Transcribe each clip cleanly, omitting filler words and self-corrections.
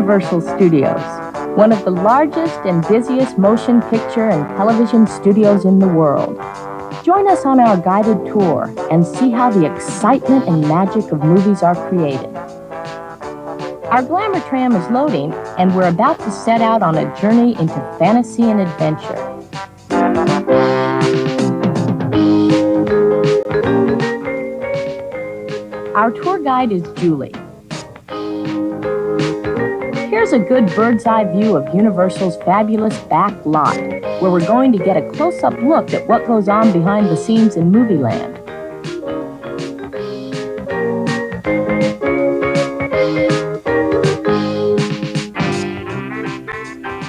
Universal Studios, one of the largest and busiest motion picture and television studios in the world. Join us on our guided tour and see how the excitement and magic of movies are created. Our glamour tram is loading, and we're about to set out on a journey into fantasy and adventure. Our tour guide is Julie. Here's a good bird's-eye view of Universal's fabulous back lot, where we're going to get a close-up look at what goes on behind the scenes in Movieland.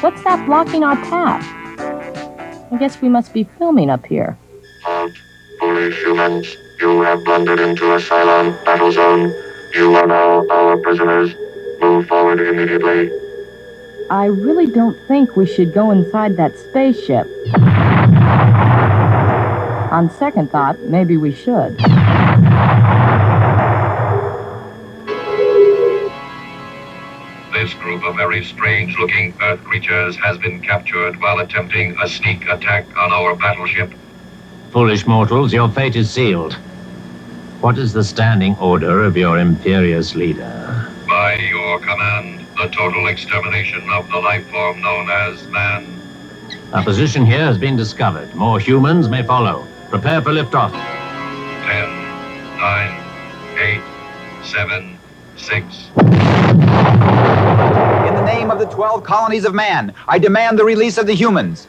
What's that blocking our path? I guess we must be filming up here. Foolish humans, you have blundered into a Cylon battle zone. You are now our prisoners. Move forward immediately. I really don't think we should go inside that spaceship. On second thought, maybe we should. This group of very strange-looking Earth creatures has been captured while attempting a sneak attack on our battleship. Foolish mortals, your fate is sealed. What is the standing order of your Imperious Leader? By your command, the total extermination of the life form known as man. Our position here has been discovered. More humans may follow. Prepare for liftoff. 10, 9, 8, 7, 6. In the name of the 12 colonies of man, I demand the release of the humans.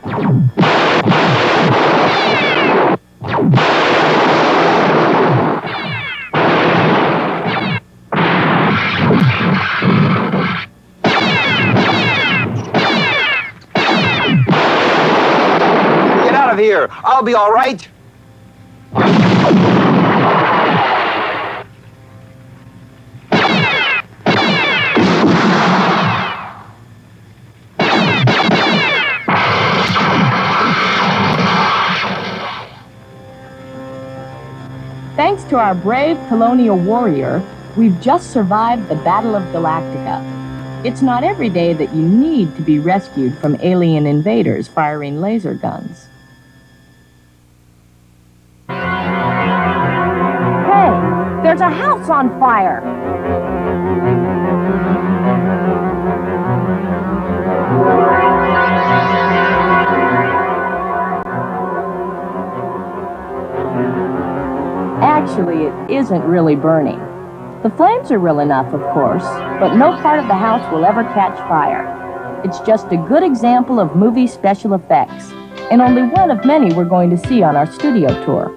Get out of here. I'll be all right. Thanks to our brave Colonial Warrior, we've just survived the Battle of Galactica. It's not every day that you need to be rescued from alien invaders firing laser guns. Hey, there's a house on fire! Actually, it isn't really burning. The flames are real enough, of course, but no part of the house will ever catch fire. It's just a good example of movie special effects, and only one of many we're going to see on our studio tour.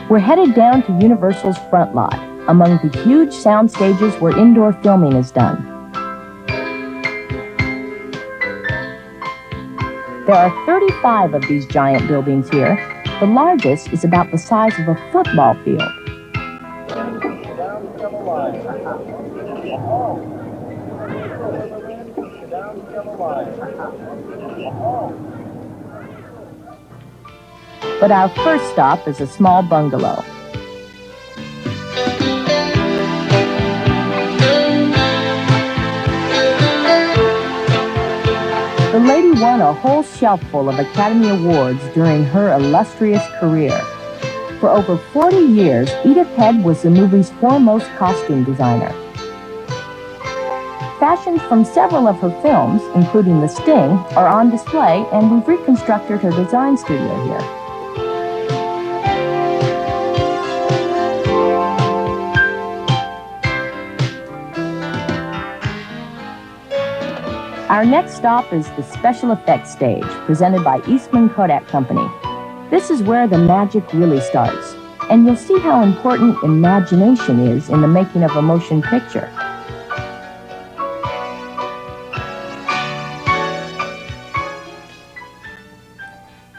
We're headed down to Universal's front lot, among the huge sound stages where indoor filming is done. There are 35 of these giant buildings here. The largest is about the size of a football field. But our first stop is a small bungalow. The lady won a whole shelf full of Academy Awards during her illustrious career. For over 40 years, Edith Head was the movie's foremost costume designer. Fashions from several of her films, including The Sting, are on display, and we've reconstructed her design studio here. Our next stop is the special effects stage, presented by Eastman Kodak Company. This is where the magic really starts, and you'll see how important imagination is in the making of a motion picture.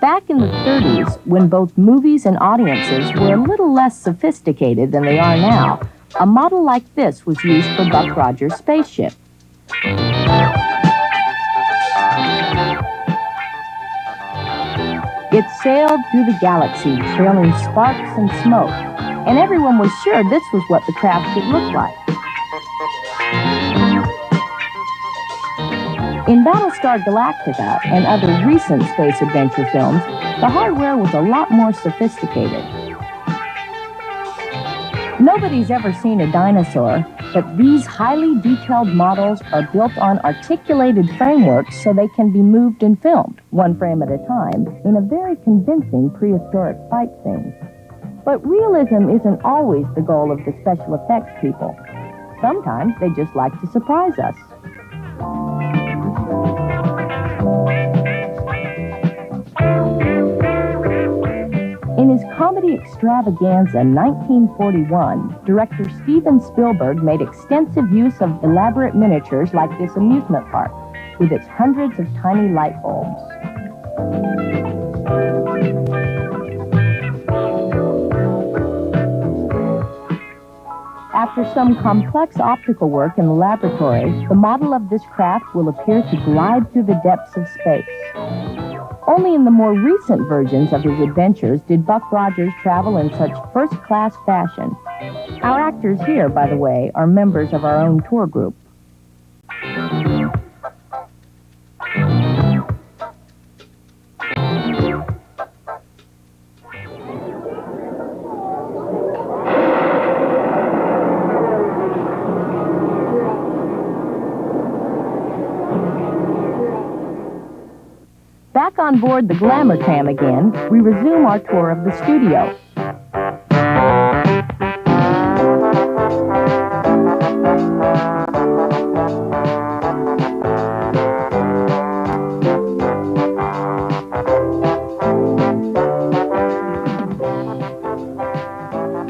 Back in the 30s, when both movies and audiences were a little less sophisticated than they are now, a model like this was used for Buck Rogers' spaceship. It sailed through the galaxy, trailing sparks and smoke, and everyone was sure this was what the craft should look like. In Battlestar Galactica and other recent space adventure films, the hardware was a lot more sophisticated. Nobody's ever seen a dinosaur, but these highly detailed models are built on articulated frameworks so they can be moved and filmed, one frame at a time, in a very convincing prehistoric fight scene. But realism isn't always the goal of the special effects people. Sometimes they just like to surprise us. In his comedy extravaganza 1941, director Steven Spielberg made extensive use of elaborate miniatures like this amusement park, with its hundreds of tiny light bulbs. After some complex optical work in the laboratory, the model of this craft will appear to glide through the depths of space. Only in the more recent versions of his adventures did Buck Rogers travel in such first-class fashion. Our actors here, by the way, are members of our own tour group. Back on board the Glamour tram again, we resume our tour of the studio.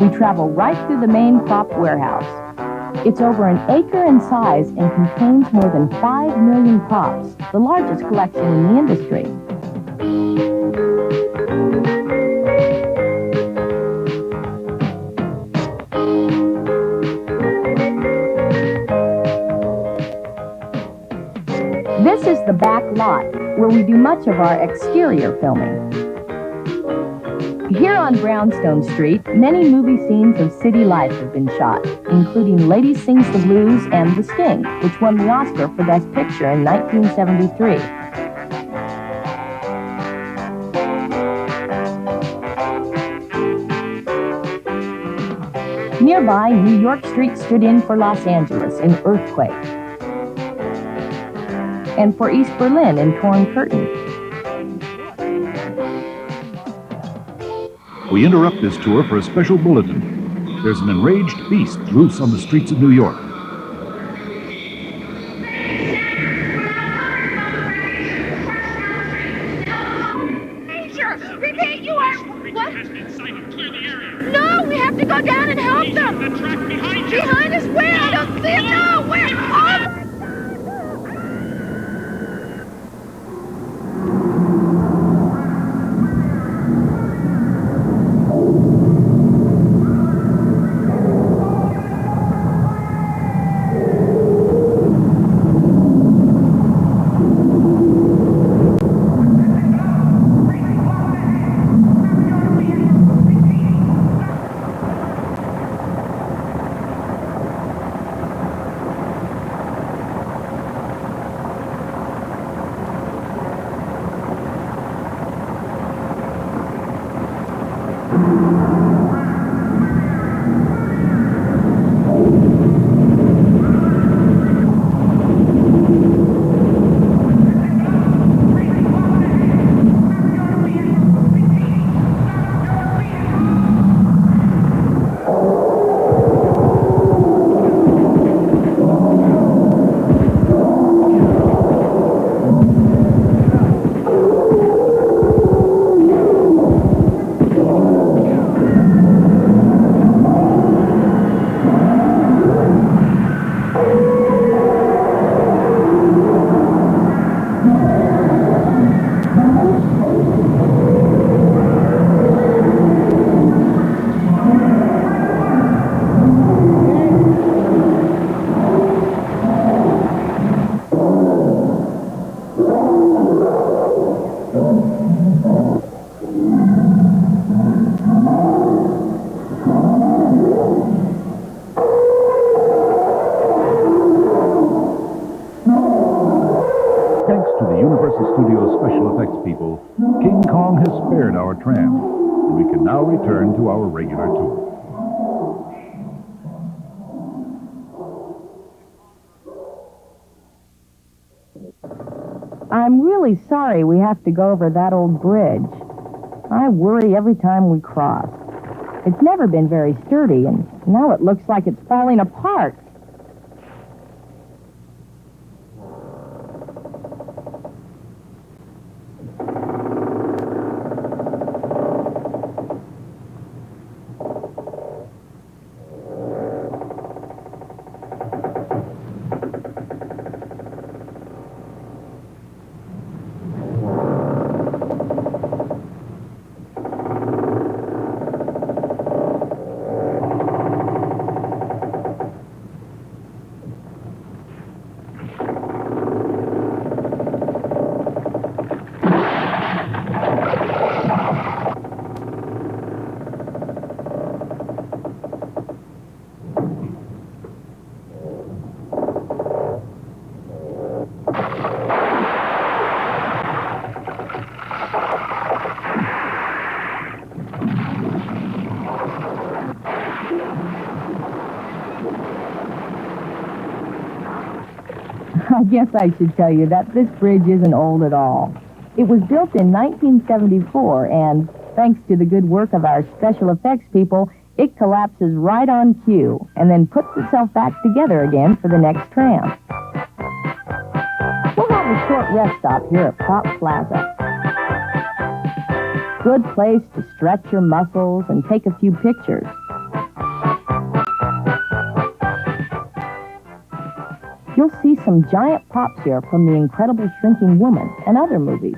We travel right through the main prop warehouse. It's over an acre in size and contains more than 5 million props, the largest collection in the industry. This is the back lot, where we do much of our exterior filming. Here on Brownstone Street, many movie scenes of city life have been shot, including Lady Sings the Blues and The Sting, which won the Oscar for Best Picture in 1973. Nearby, New York Street stood in for Los Angeles in Earthquake, and for East Berlin in Torn Curtain. We interrupt this tour for a special bulletin. There's an enraged beast loose on the streets of New York. Major! Repeat, you are... What? No, we have to go down and help them! The track behind you! Behind us? Where? I don't see it! No! Where? Oh! King Kong has spared our tram, and we can now return to our regular tour. I'm really sorry we have to go over that old bridge. I worry every time we cross. It's never been very sturdy, and now it looks like it's falling apart. I guess I should tell you that this bridge isn't old at all. It was built in 1974, and thanks to the good work of our special effects people, it collapses right on cue and then puts itself back together again for the next tram. We'll have a short rest stop here at Prop Plaza. Good place to stretch your muscles and take a few pictures. You'll see some giant props here from The Incredible Shrinking Woman and other movies.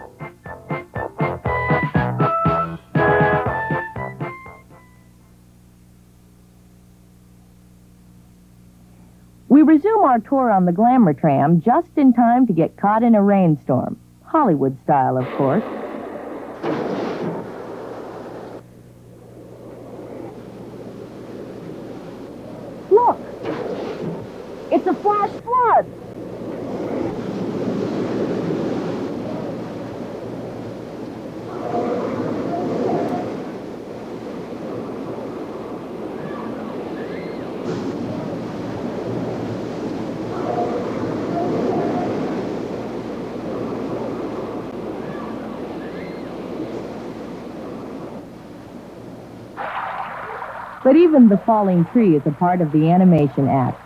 We resume our tour on the Glamour tram just in time to get caught in a rainstorm. Hollywood style, of course. Look! It's a flash flood! But even the falling tree is a part of the animation act.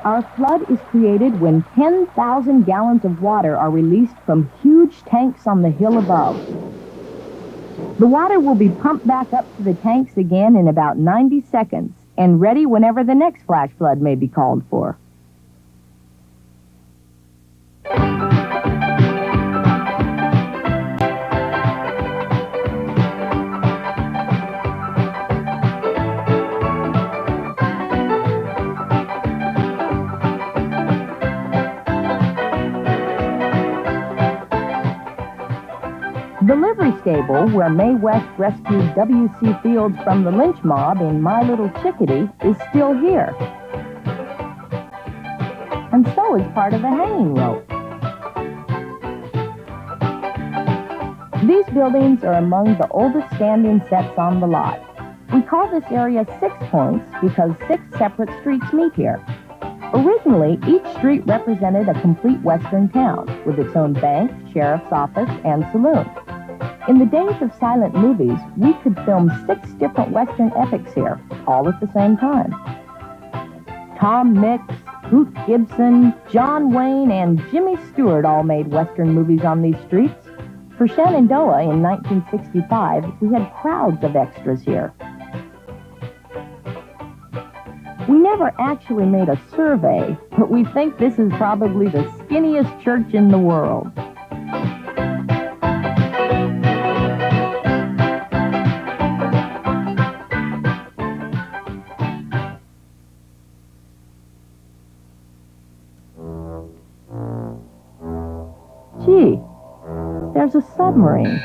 Our flood is created when 10,000 gallons of water are released from huge tanks on the hill above. The water will be pumped back up to the tanks again in about 90 seconds and ready whenever the next flash flood may be called for. The livery stable, where Mae West rescued W.C. Fields from the lynch mob in My Little Chickadee, is still here. And so is part of the hanging rope. These buildings are among the oldest standing sets on the lot. We call this area 6 Points because 6 separate streets meet here. Originally, each street represented a complete western town, with its own bank, sheriff's office, and saloon. In the days of silent movies, we could film 6 different western epics here, all at the same time. Tom Mix, Hoot Gibson, John Wayne, and Jimmy Stewart all made western movies on these streets. For Shenandoah in 1965, we had crowds of extras here. We never actually made a survey, but we think this is probably the skinniest church in the world. Gee, there's a submarine.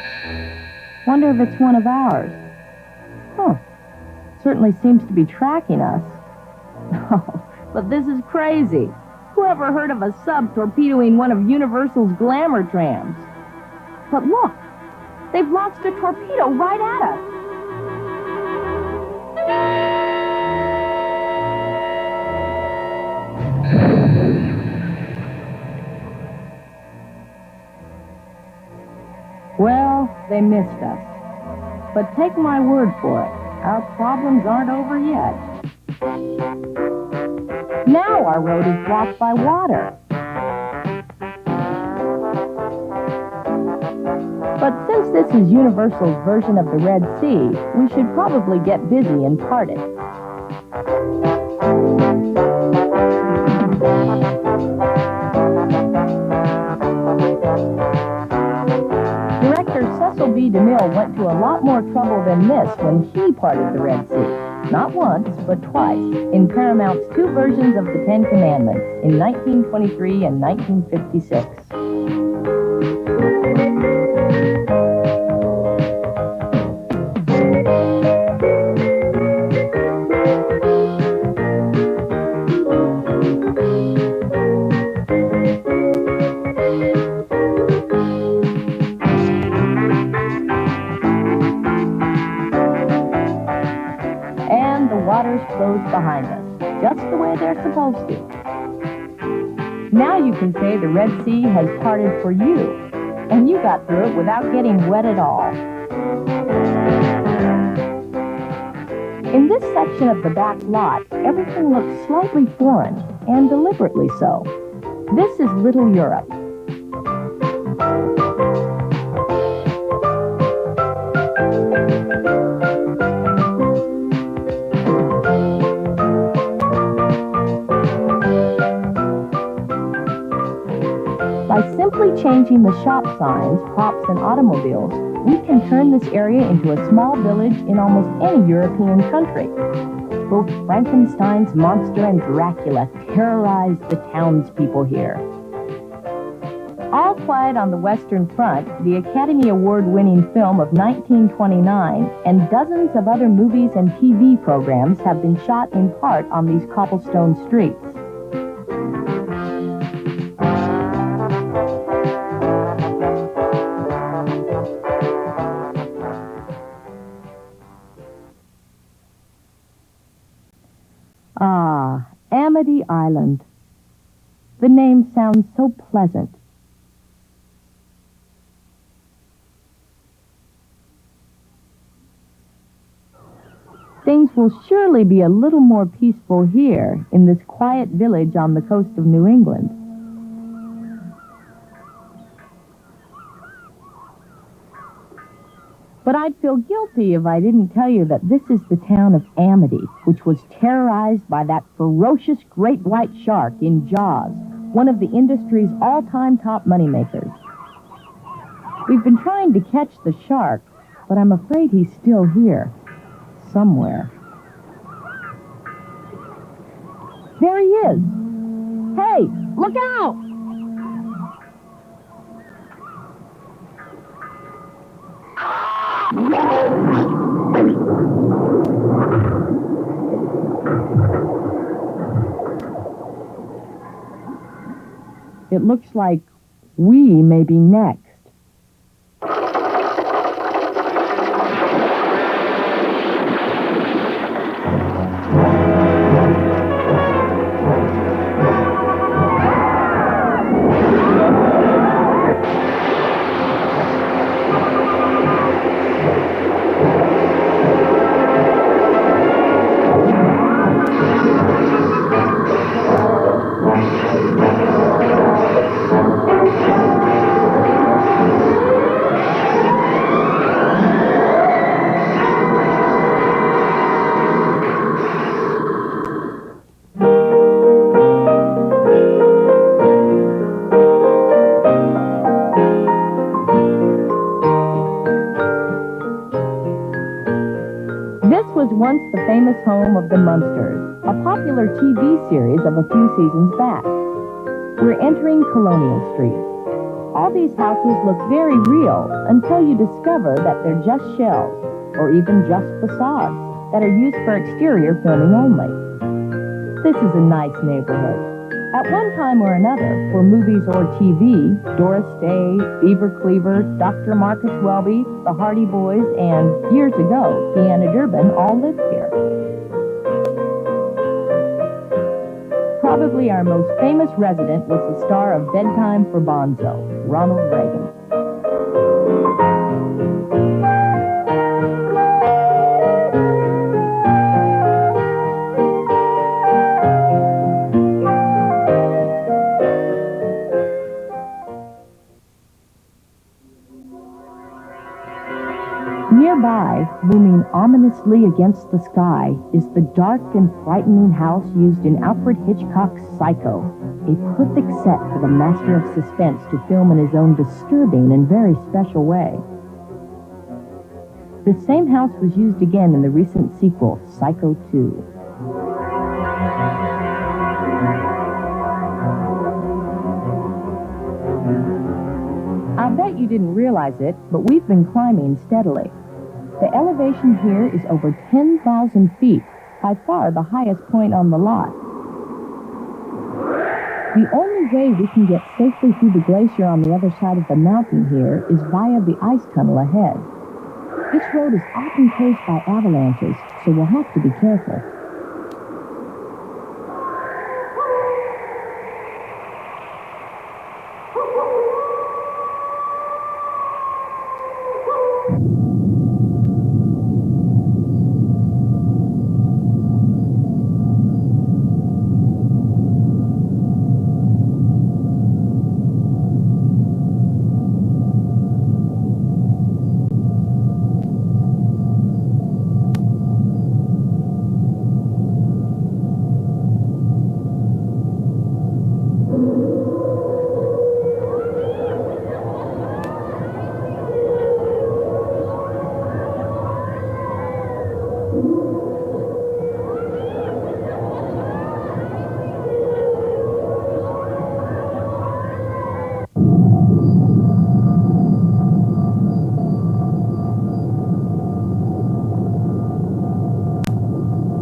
Wonder if it's one of ours. Huh. Certainly seems to be tracking us. Oh, but this is crazy. Who ever heard of a sub torpedoing one of Universal's glamour trams? But look, They've launched a torpedo right at us. Well, they missed us. But take my word for it, our problems aren't over yet. Now our road is blocked by water. But since this is Universal's version of the Red Sea, we should probably get busy and part it. Director Cecil B. DeMille went to a lot more trouble than this when he parted the Red Sea. Not once, but twice, in Paramount's two versions of the Ten Commandments, in 1923 and 1956. Closed behind us, just the way they're supposed to. Now you can say the Red Sea has parted for you, and you got through it without getting wet at all. In this section of the back lot, everything looks slightly foreign, and deliberately so. This is Little Europe. By simply changing the shop signs, props, and automobiles, we can turn this area into a small village in almost any European country. Both Frankenstein's monster and Dracula terrorize the townspeople here. All Quiet on the Western Front, the Academy Award-winning film of 1929, and dozens of other movies and TV programs have been shot in part on these cobblestone streets. Ah, Amity Island. The name sounds so pleasant. Things will surely be a little more peaceful here in this quiet village on the coast of New England. But I'd feel guilty if I didn't tell you that this is the town of Amity, which was terrorized by that ferocious great white shark in Jaws, one of the industry's all-time top moneymakers. We've been trying to catch the shark, but I'm afraid he's still here, somewhere. There he is! Hey, look out! It looks like we may be next. Once the famous home of the Munsters, a popular TV series of a few seasons back. We're entering Colonial Street. All these houses look very real until you discover that they're just shells, or even just facades, that are used for exterior filming only. This is a nice neighborhood. At one time or another, for movies or TV, Doris Day, Beaver Cleaver, Dr. Marcus Welby, the Hardy Boys, and, years ago, Deanna Durbin all lived here. Probably our most famous resident was the star of Bedtime for Bonzo, Ronald Reagan. Nearby, looming ominously against the sky, is the dark and frightening house used in Alfred Hitchcock's Psycho, a perfect set for the master of suspense to film in his own disturbing and very special way. The same house was used again in the recent sequel, Psycho 2. I bet you didn't realize it, but we've been climbing steadily. The elevation here is over 10,000 feet, by far the highest point on the lot. The only way we can get safely through the glacier on the other side of the mountain here is via the ice tunnel ahead. This road is often closed by avalanches, so we'll have to be careful.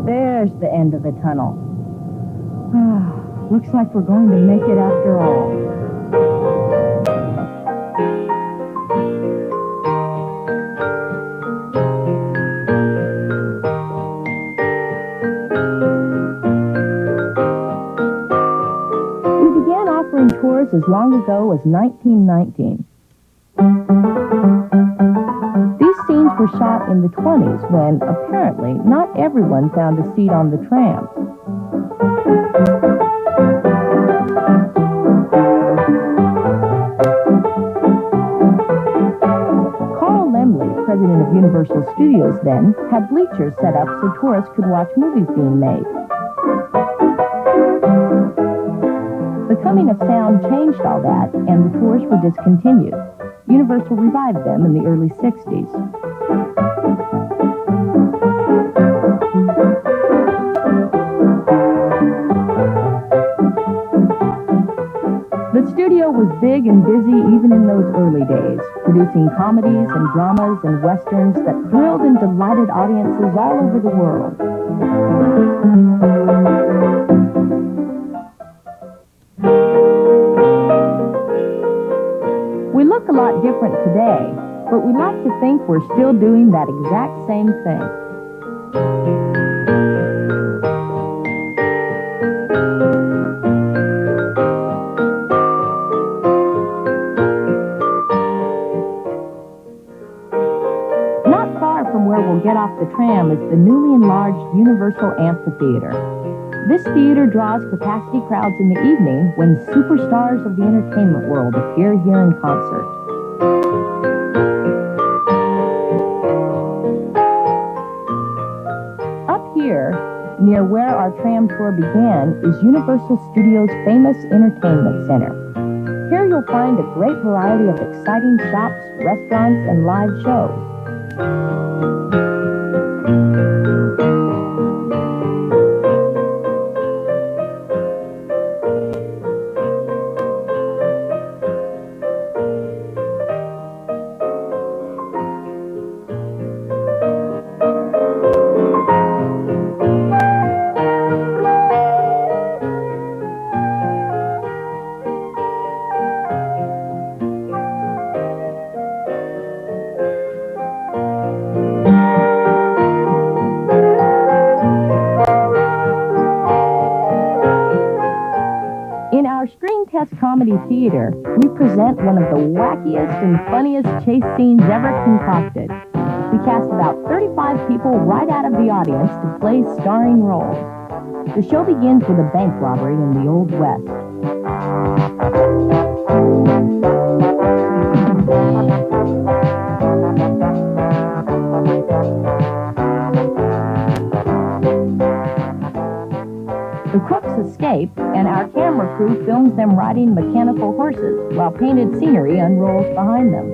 There's the end of the tunnel. Looks like we're going to make it after all. We began offering tours as long ago as 1919. These scenes were shot in the 20s when, apparently, not everyone found a seat on the tram. Carl Laemmle, president of Universal Studios then, had bleachers set up so tourists could watch movies being made. The coming of sound changed all that, and the tours were discontinued. Universal revived them in the early 60s. The studio was big and busy even in those early days, producing comedies and dramas and westerns that thrilled and delighted audiences all over the world. We look a lot different today, but we like to think we're still doing that exact same thing. Not far from where we'll get off the tram is the newly enlarged Universal Amphitheater. This theater draws capacity crowds in the evening when superstars of the entertainment world appear here in concert. Up here, near where our tram tour began, is Universal Studios' famous entertainment center. Here you'll find a great variety of exciting shops, restaurants, and live shows. VHS comedy theater, we present one of the wackiest and funniest chase scenes ever concocted. We cast about 35 people right out of the audience to play starring roles. The show begins with a bank robbery in the Old West. The crooks escape, and our camera crew films them riding mechanical horses, while painted scenery unrolls behind them.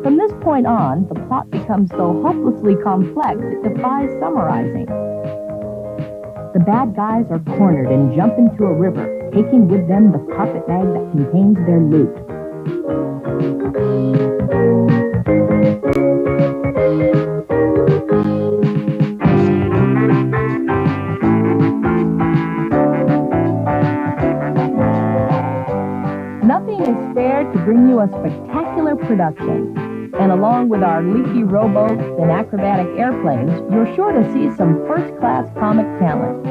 From this point on, the plot becomes so hopelessly complex it defies summarizing. The bad guys are cornered and jump into a river, taking with them the carpet bag that contains their loot. Nothing is spared to bring you a spectacular production. And along with our leaky rowboats and acrobatic airplanes, you're sure to see some first-class comic talent.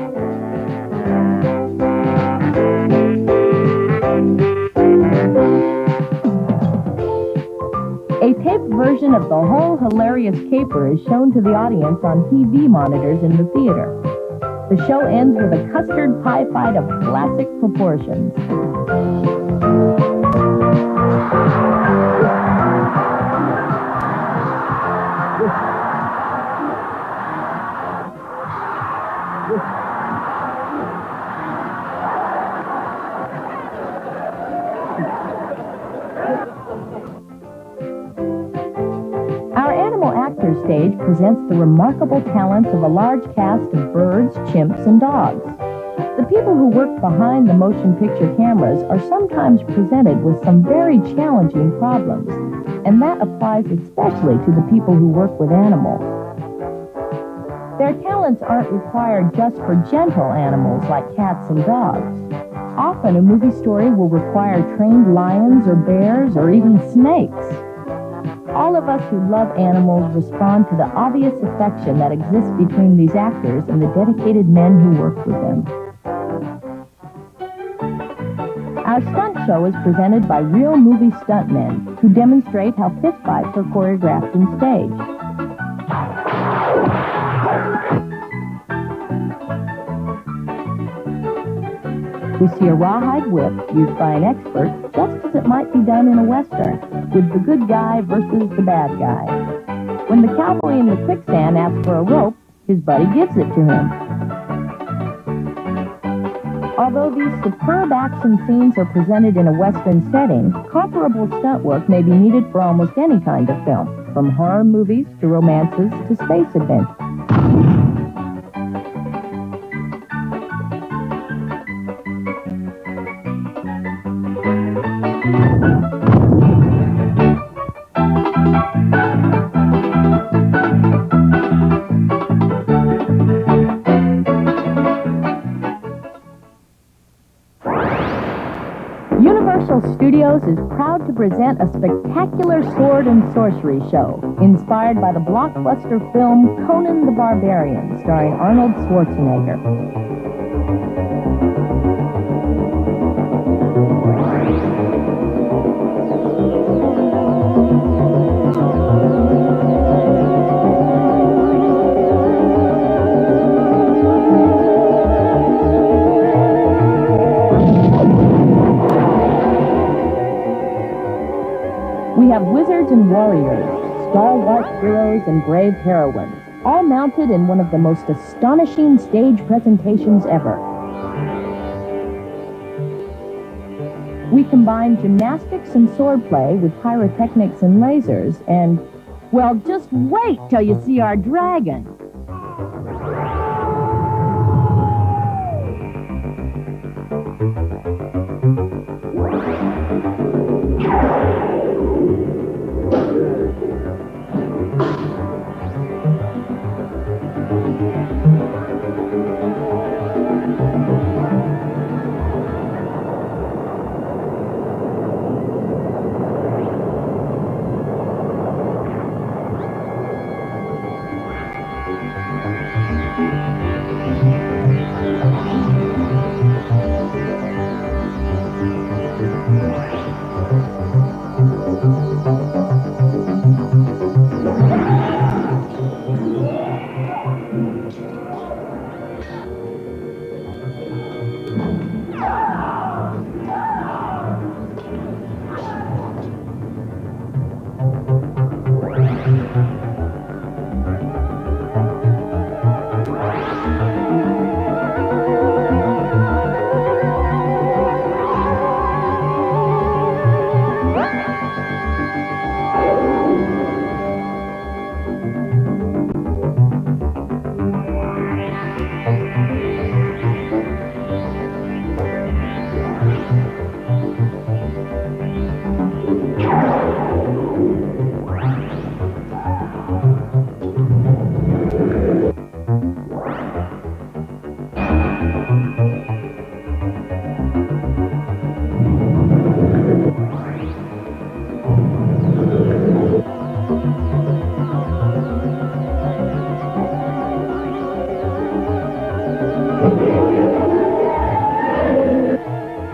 A taped version of the whole hilarious caper is shown to the audience on TV monitors in the theater. The show ends with a custard pie fight of classic proportions. Our animal actors stage presents the remarkable talents of a large cast of birds, chimps, and dogs. The people who work behind the motion picture cameras are sometimes presented with some very challenging problems, and that applies especially to the people who work with animals. Their talents aren't required just for gentle animals like cats and dogs. Often a movie story will require trained lions or bears or even snakes. All of us who love animals respond to the obvious affection that exists between these actors and the dedicated men who work with them. Our stunt show is presented by real movie stuntmen who demonstrate how fistfights are choreographed in stage. We see a rawhide whip used by an expert, just as it might be done in a Western, with the good guy versus the bad guy. When the cowboy in the quicksand asks for a rope, his buddy gives it to him. Although these superb action scenes are presented in a Western setting, comparable stunt work may be needed for almost any kind of film, from horror movies to romances to space adventures. Universal Studios is proud to present a spectacular sword and sorcery show inspired by the blockbuster film Conan the Barbarian, starring Arnold Schwarzenegger. We have wizards and warriors, stalwart heroes and brave heroines, all mounted in one of the most astonishing stage presentations ever. We combine gymnastics and swordplay with pyrotechnics and lasers and, well, just wait till you see our dragon.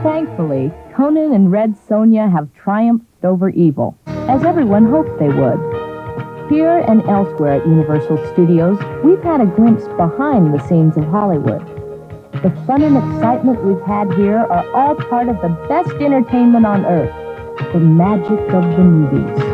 Thankfully, Conan and Red Sonja have triumphed over evil, as everyone hoped they would. Here and elsewhere at Universal Studios, we've had a glimpse behind the scenes of Hollywood. The fun and excitement we've had here are all part of the best entertainment on Earth, the magic of the movies.